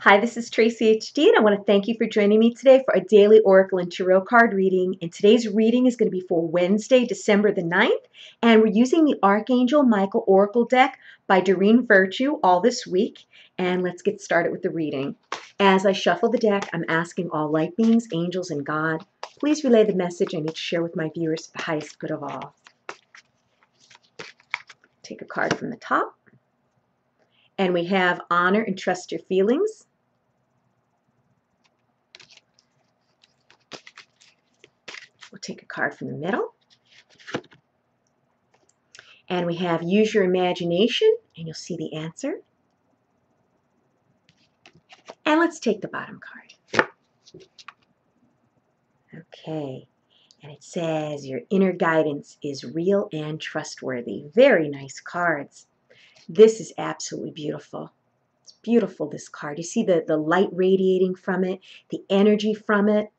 Hi, this is Tracy HD, and I want to thank you for joining me today for a daily Oracle and Tarot card reading. And today's reading is going to be for Wednesday, December the 9th, and we're using the Archangel Michael Oracle deck by Doreen Virtue all this week. And let's get started with the reading. As I shuffle the deck, I'm asking all light beings, angels, and God, please relay the message I need to share with my viewers for the highest good of all. Take a card from the top. And we have honor and trust your feelings. We'll take a card from the middle. And we have use your imagination, and you'll see the answer. And let's take the bottom card. Okay. And it says your inner guidance is real and trustworthy. Very nice cards. This is absolutely beautiful. It's beautiful, this card. You see the light radiating from it, the energy from it.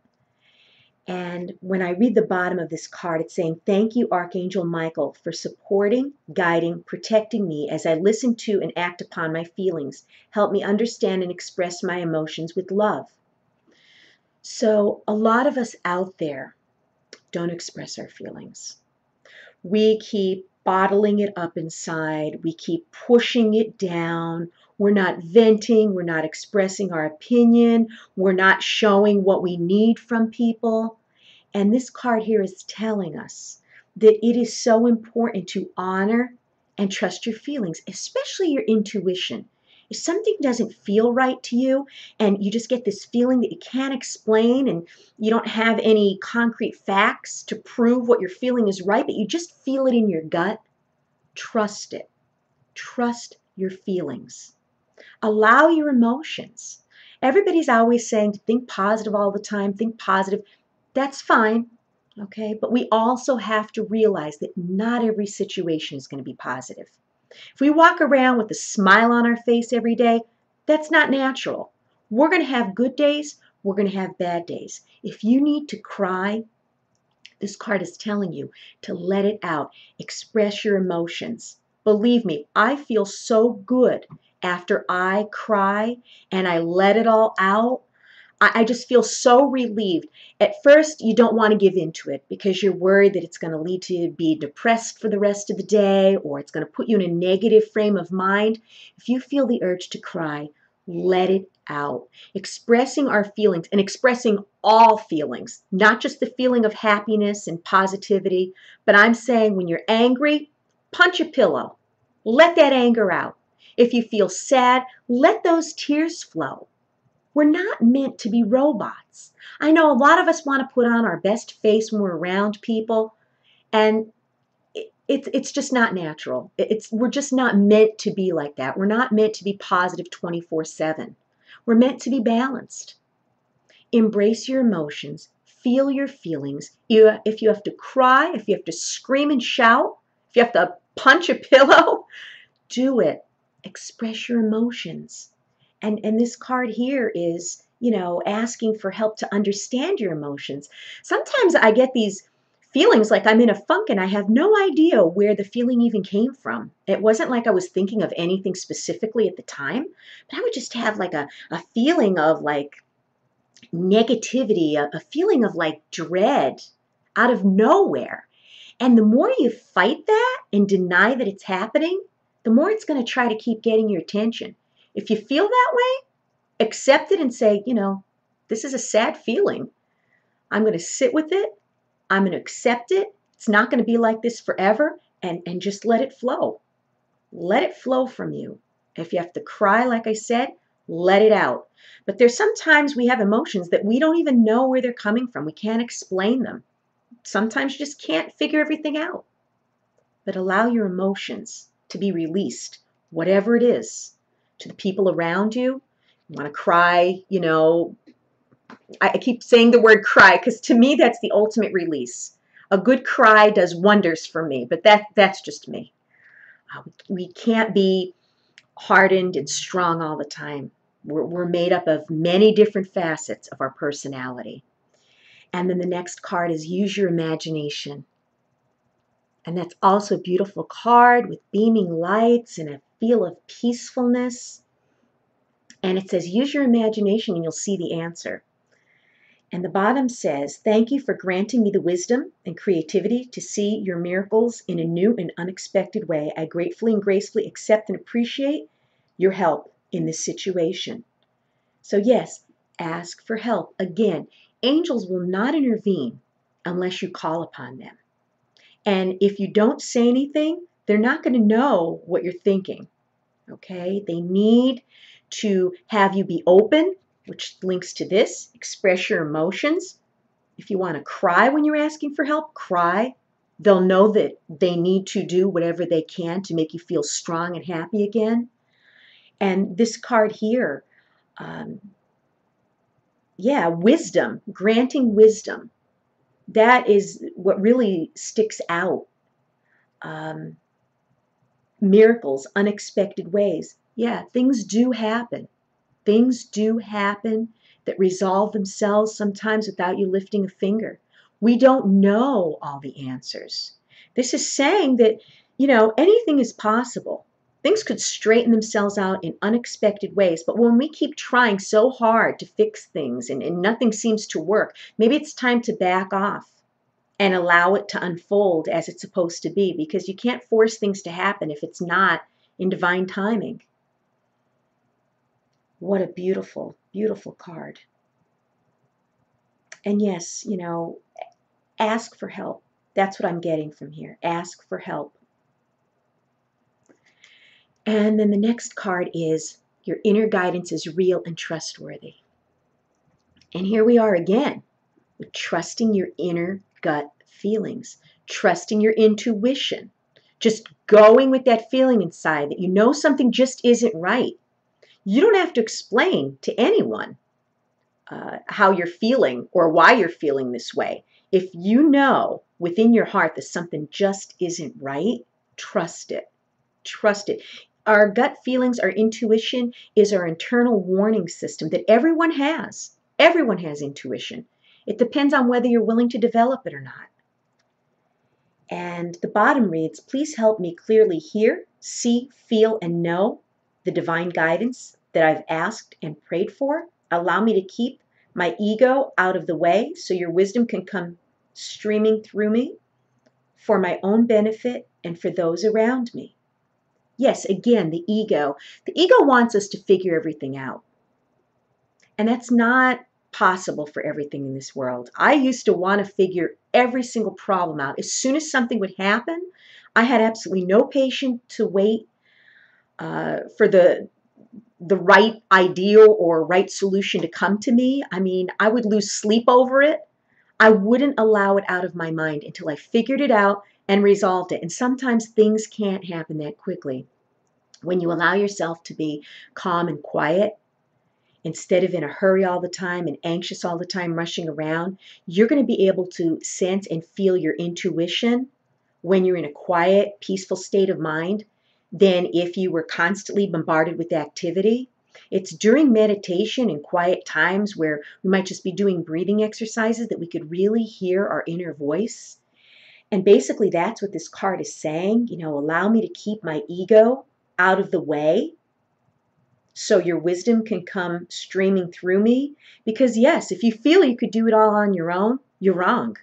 And when I read the bottom of this card, it's saying, thank you, Archangel Michael, for supporting, guiding, protecting me as I listen to and act upon my feelings. Help me understand and express my emotions with love. So a lot of us out there don't express our feelings. We keep bottling it up inside. We keep pushing it down. We're not venting. We're not expressing our opinion. We're not showing what we need from people. And this card here is telling us that it is so important to honor and trust your feelings, especially your intuition. If something doesn't feel right to you and you just get this feeling that you can't explain and you don't have any concrete facts to prove what you're feeling is right, but you just feel it in your gut, trust it. Trust your feelings. Allow your emotions. Everybody's always saying to think positive all the time, think positive. That's fine, okay? But we also have to realize that not every situation is going to be positive. If we walk around with a smile on our face every day, that's not natural. We're going to have good days. We're going to have bad days. If you need to cry, this card is telling you to let it out. Express your emotions. Believe me, I feel so good after I cry and I let it all out. I just feel so relieved. At first, you don't want to give into it because you're worried that it's going to lead to you be depressed for the rest of the day or it's going to put you in a negative frame of mind. If you feel the urge to cry, let it out. Expressing our feelings and expressing all feelings, not just the feeling of happiness and positivity, but I'm saying when you're angry, punch a pillow. Let that anger out. If you feel sad, let those tears flow. We're not meant to be robots. I know a lot of us want to put on our best face when we're around people, and it's just not natural. We're just not meant to be like that. We're not meant to be positive 24/7. We're meant to be balanced. Embrace your emotions. Feel your feelings. If you have to cry, if you have to scream and shout, if you have to punch a pillow, do it. Express your emotions. And this card here is, asking for help to understand your emotions. Sometimes I get these feelings like I'm in a funk and I have no idea where the feeling even came from. It wasn't like I was thinking of anything specifically at the time, but I would just have like a feeling of like negativity, a feeling of like dread out of nowhere. And the more you fight that and deny that it's happening, the more it's going to try to keep getting your attention. If you feel that way, accept it and say, this is a sad feeling. I'm going to sit with it. I'm going to accept it. It's not going to be like this forever. And just let it flow. Let it flow from you. If you have to cry, like I said, let it out. But there's sometimes we have emotions that we don't even know where they're coming from. We can't explain them. Sometimes you just can't figure everything out. But allow your emotions to be released, whatever it is. To the people around you. You want to cry, I keep saying the word cry because to me that's the ultimate release. A good cry does wonders for me, but that's just me. We can't be hardened and strong all the time. We're made up of many different facets of our personality. And then the next card is use your imagination. And that's also a beautiful card with beaming lights and a feel of peacefulness. And it says, use your imagination and you'll see the answer. And the bottom says, thank you for granting me the wisdom and creativity to see your miracles in a new and unexpected way. I gratefully and gracefully accept and appreciate your help in this situation. So yes, ask for help. Again, angels will not intervene unless you call upon them. And if you don't say anything, they're not going to know what you're thinking. Okay? They need to have you be open, which links to this. Express your emotions. If you want to cry when you're asking for help, cry. They'll know that they need to do whatever they can to make you feel strong and happy again. And this card here, wisdom, granting wisdom. That is what really sticks out. Miracles, unexpected ways. Yeah, things do happen. Things do happen that resolve themselves sometimes without you lifting a finger. We don't know all the answers. This is saying that, anything is possible. Things could straighten themselves out in unexpected ways, but when we keep trying so hard to fix things and nothing seems to work, maybe it's time to back off and allow it to unfold as it's supposed to be, because you can't force things to happen if it's not in divine timing. What a beautiful, beautiful card. And yes, ask for help. That's what I'm getting from here. Ask for help. And then the next card is your inner guidance is real and trustworthy. And here we are again with trusting your inner gut feelings, trusting your intuition, just going with that feeling inside that you know something just isn't right. You don't have to explain to anyone how you're feeling or why you're feeling this way. If you know within your heart that something just isn't right, trust it. Trust it. Our gut feelings, our intuition is our internal warning system that everyone has. Everyone has intuition. It depends on whether you're willing to develop it or not. And the bottom reads, please help me clearly hear, see, feel, and know the divine guidance that I've asked and prayed for. Allow me to keep my ego out of the way so your wisdom can come streaming through me for my own benefit and for those around me. Yes, again, the ego. The ego wants us to figure everything out. And that's not possible for everything in this world. I used to want to figure every single problem out. As soon as something would happen, I had absolutely no patience to wait for the right ideal or right solution to come to me. I mean, I would lose sleep over it. I wouldn't allow it out of my mind until I figured it out and resolved it. And sometimes things can't happen that quickly. When you allow yourself to be calm and quiet, instead of in a hurry all the time and anxious all the time, rushing around, you're going to be able to sense and feel your intuition when you're in a quiet, peaceful state of mind than if you were constantly bombarded with activity. It's during meditation and quiet times where we might just be doing breathing exercises that we could really hear our inner voice. And basically that's what this card is saying. Allow me to keep my ego out of the way so your wisdom can come streaming through me. Because yes, if you feel you could do it all on your own, you're wrong.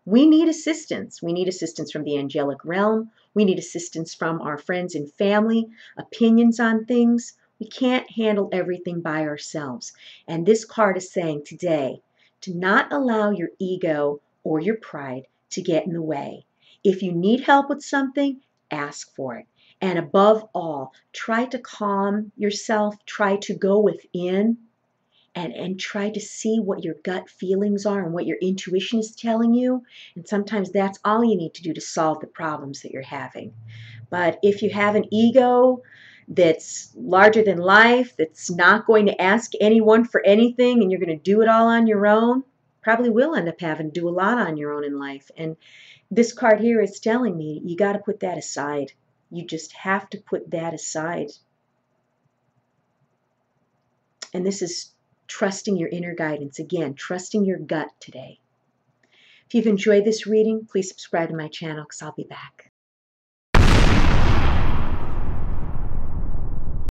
We need assistance. We need assistance from the angelic realm. We need assistance from our friends and family, opinions on things. We can't handle everything by ourselves. And this card is saying today to not allow your ego or your pride to get in the way. If you need help with something, ask for it. And above all, try to calm yourself, try to go within and try to see what your gut feelings are and what your intuition is telling you. And sometimes that's all you need to do to solve the problems that you're having. But if you have an ego that's larger than life, that's not going to ask anyone for anything, and you're going to do it all on your own, probably will end up having to do a lot on your own in life. And this card here is telling me you got to put that aside. You just have to put that aside. And this is trusting your inner guidance. Again, trusting your gut today. If you've enjoyed this reading, please subscribe to my channel because I'll be back.